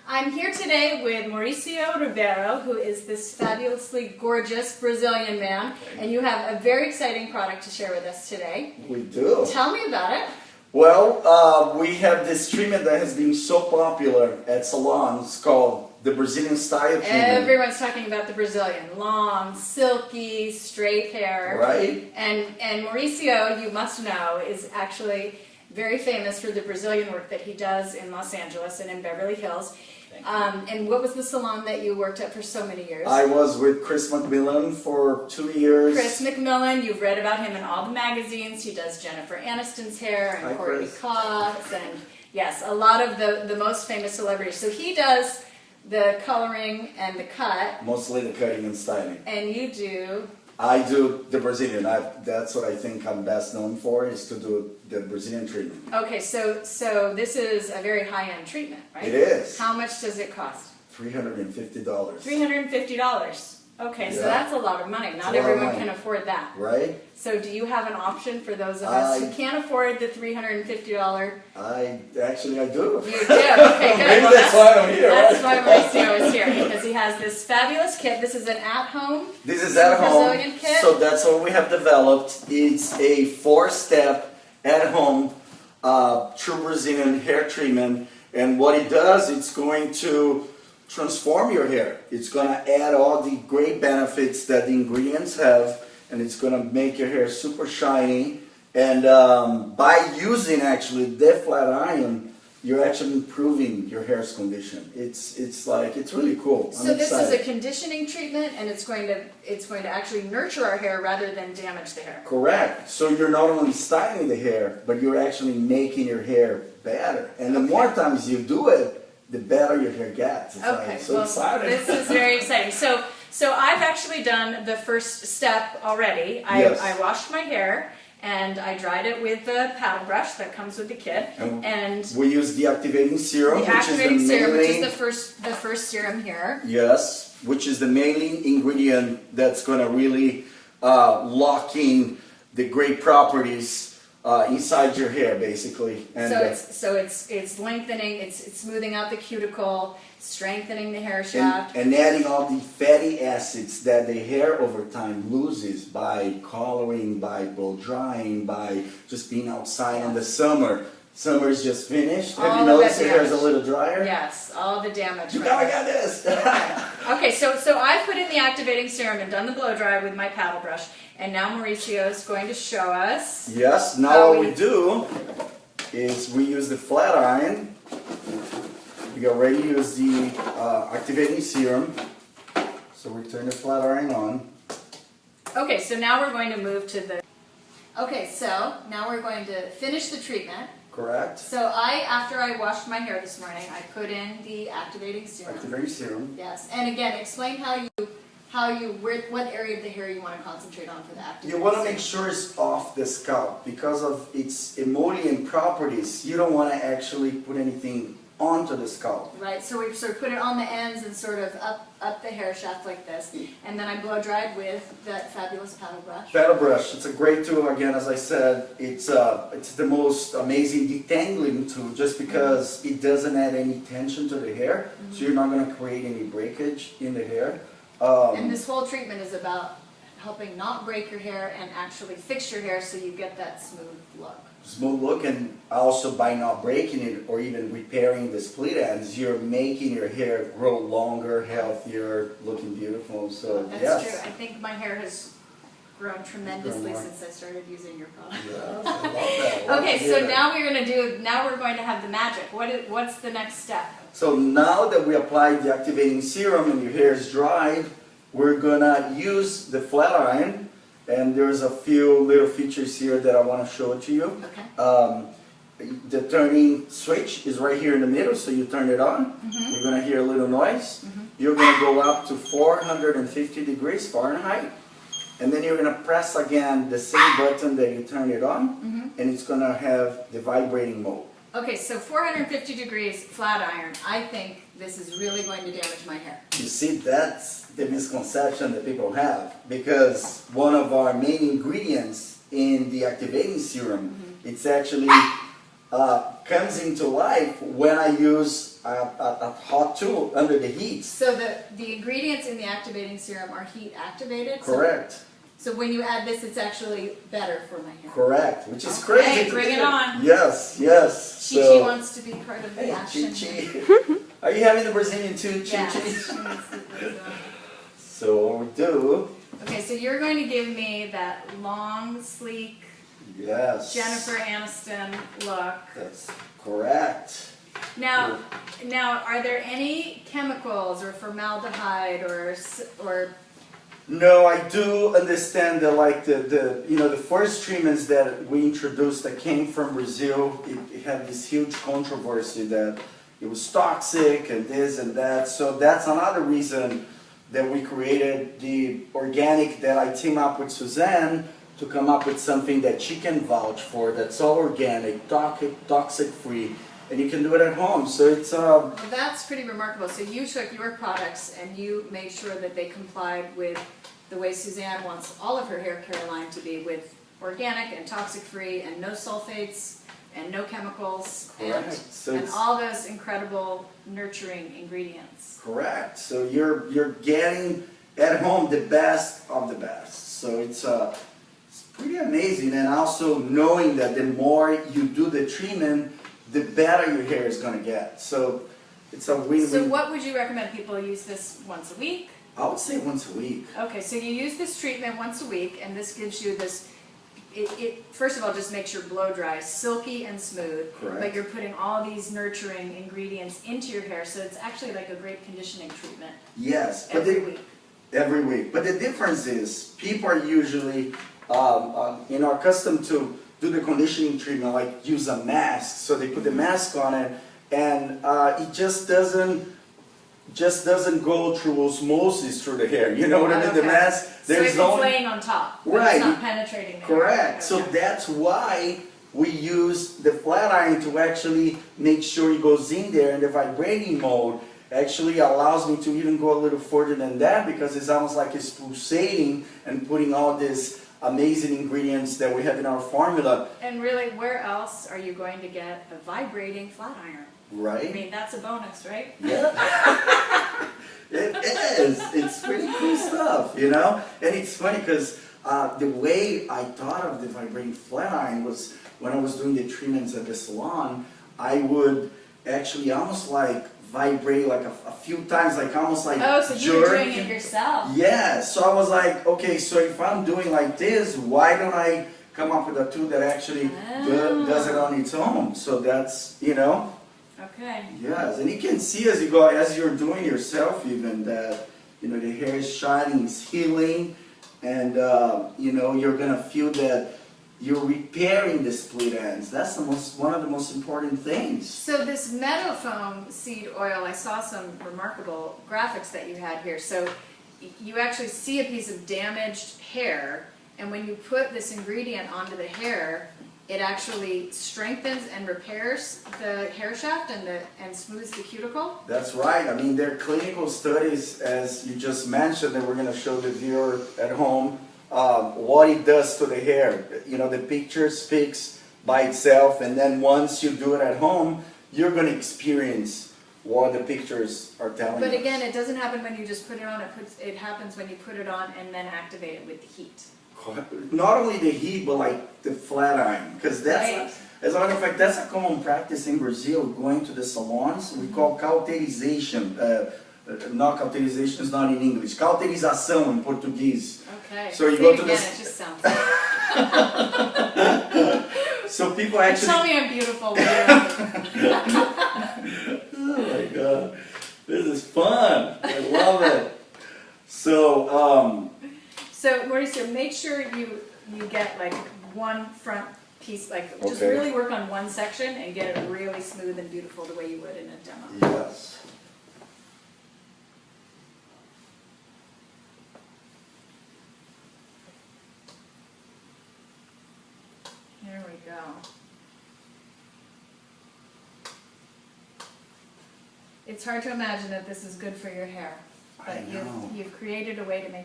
I'm here today with Mauricio Ribeiro, who is this fabulously gorgeous Brazilian man, and you have a very exciting product to share with us today. We do. Tell me about it. Well, we have this treatment that has been so popular at salons called the Brazilian style treatment. Everyone's talking about the Brazilian. Long, silky, straight hair. Right. And Mauricio, you must know, is actually very famous for the Brazilian work that he does in Los Angeles and in Beverly Hills. And what was the salon that you worked at for so many years? I was with Chris McMillan for 2 years. Chris McMillan, you've read about him in all the magazines. He does Jennifer Aniston's hair and Courtney Cox and yes, a lot of the most famous celebrities. So he does the coloring and the cut. Mostly the cutting and styling. And you do? I do the Brazilian. That's what I think I'm best known for, is to do the Brazilian treatment. Okay, so this is a very high-end treatment, right? It is. How much does it cost? $350. $350. Okay, so that's a lot of money. Not everyone can afford that. Right? So do you have an option for those of us who can't afford the $350? I do. You do? Okay, good. Maybe that's why I'm here. That's why Mauricio is here, because he has this fabulous kit. This is an at-home Brazilian kit. So that's what we have developed. It's a 4-step at-home true Brazilian hair treatment. And what it does, it's going to transform your hair. It's going to add all the great benefits that the ingredients have, and it's going to make your hair super shiny. And by using actually the flat iron, you're actually improving your hair's condition. It's really cool. So this is a conditioning treatment, and it's going to actually nurture our hair rather than damage the hair. Correct. So you're not only styling the hair, but you're actually making your hair better. And the more times you do it, the better your hair gets. It's so exciting. This is very exciting. So I've actually done the first step already. I washed my hair and I dried it with the paddle brush that comes with the kit. And we use the activating serum, which is the first serum here. Yes, which is the main ingredient that's going to really lock in the great properties inside your hair, basically. And so it's lengthening, it's smoothing out the cuticle, strengthening the hair shaft, and adding all the fatty acids that the hair over time loses by coloring, by blow drying, by just being outside in the summer. Summer is just finished. Have you noticed your hair is a little drier? Yes, all the damage. You gotta get this. Okay, so I put in the activating serum and done the blow dry with my paddle brush, and now Mauricio is going to show us. Yes. Now what we do is we use the flat iron. We already use the activating serum, so we turn the flat iron on. Okay, so now we're going to move to the. Okay, so now we're going to finish the treatment. Correct. So after I washed my hair this morning, I put in the activating serum. Activating serum. Yes, and again, explain what area of the hair you want to concentrate on for the activating. You want to make sure it's off the scalp because of its emollient properties. You don't want to actually put anything onto the scalp. Right, so we sort of put it on the ends and sort of up the hair shaft like this, and then I blow dried with that fabulous paddle brush. Paddle brush, it's a great tool. Again, as I said, it's the most amazing detangling tool just because it doesn't add any tension to the hair, so you're not going to create any breakage in the hair. And this whole treatment is about helping not break your hair and actually fix your hair so you get that smooth look. Smooth look, and also by not breaking it or even repairing the split ends, you're making your hair grow longer, healthier, looking beautiful. So that's true. I think my hair has grown tremendously since I started using your product. Yeah, I love that. Okay, so now we're going to have the magic. What's the next step? So now that we applied the activating serum and your hair is dried, we're gonna use the flat iron. And there's a few little features here that I want to show it to you. Okay. The turning switch is right here in the middle, so you turn it on. You're going to hear a little noise. You're going to go up to 450 degrees Fahrenheit. And then you're going to press again the same button that you turned it on. And it's going to have the vibrating mode. Okay, so 450 degrees flat iron. I think this is really going to damage my hair. You see, that's the misconception that people have, because one of our main ingredients in the activating serum, it's actually comes into life when I use hot too, under the heat. So the ingredients in the activating serum are heat activated? Correct. So when you add this, it's actually better for my hair? Correct, which is Okay, crazy to bring do. it on. Yes, yes. Chi So- wants to be part of the Hey, action. Chi. Are you having the Brazilian too, Chi Yes, Chi? she wants to be as well. So what we do, Okay, so you're going to give me that long, sleek yes. Jennifer Aniston look. That's correct. Now, are there any chemicals or formaldehyde or No, I do understand that, like the first treatments that we introduced that came from Brazil, it had this huge controversy that it was toxic and this and that. So that's another reason that we created the organic, that I team up with Suzanne to come up with something that she can vouch for, that's all organic, toxic free, and you can do it at home. So it's Well, that's pretty remarkable. So you took your products and you made sure that they complied with the way Suzanne wants all of her hair care line to be, with organic and toxic free and no sulfates and no chemicals Correct. So and it's- all those incredible nurturing ingredients. correct. So you're getting at home the best of the best. So it's pretty amazing, and also knowing that the more you do the treatment, the better your hair is gonna get. So it's a win-win. So what would you recommend people use this once a week? I would say once a week. Okay, so you use this treatment once a week, and this gives you this, it first of all just makes your blow dry silky and smooth. Correct. But you're putting all these nurturing ingredients into your hair, so it's actually like a great conditioning treatment Yes, but every week. every week. But the difference is, people are usually accustomed to do the conditioning treatment, like use a mask. So they put the mask on it, and it just doesn't go through osmosis through the hair. You know what I mean? The Okay. mask, So there's it's no laying on top, but Right. it's not penetrating the hair. correct. So Okay. that's why we use the flat iron to actually make sure it goes in there, and the vibrating mode actually allows me to even go a little further than that, because it's almost like it's pulsating and putting all these amazing ingredients that we have in our formula, And really, where else are you going to get a vibrating flat iron? I right? mean, that's a bonus, right? Yeah. It is. It's pretty cool stuff, you know? And it's funny because the way I thought of the vibrating flat iron was when I was doing the treatments at the salon, I would actually almost like vibrate like a few times, like almost like Oh, so you were doing jerking. it yourself. Yeah, so I was like, okay, so if I'm doing like this, why don't I come up with a tool that actually does it on its own? So that's, you know, Okay. yes, and you can see as you go, as you're doing yourself even, that, you know, the hair is shining, it's healing, and, you know, you're gonna feel that you're repairing the split ends. That's one of the most important things. So this meadowfoam seed oil, I saw some remarkable graphics that you had here. So you actually see a piece of damaged hair, and when you put this ingredient onto the hair, it actually strengthens and repairs the hair shaft and smooths the cuticle. That's right. I mean, there are clinical studies, as you just mentioned, that we're going to show the viewer at home what it does to the hair. You know, the picture speaks by itself, and then once you do it at home, you're going to experience what the pictures are telling you. But again, it doesn't happen when you just put it on. It happens when you put it on and then activate it with the heat. Not only the heat, but like the flat iron, because that's, Right. as a matter of fact, that's a common practice in Brazil. Going to the salons, we call cauterization. Not cauterization is not in English. Cauterização in Portuguese. Okay. So you Say go it to again, the- it just sounds. So people Tell actually. me I'm beautiful. Lou. Oh my god, this is fun. I love it. So So Mauricio, make sure you get like one front piece, like just Okay. really work on one section and get it really smooth and beautiful the way you would in a demo. yes. Here we go. It's hard to imagine that this is good for your hair, I but know. you've created a way to make it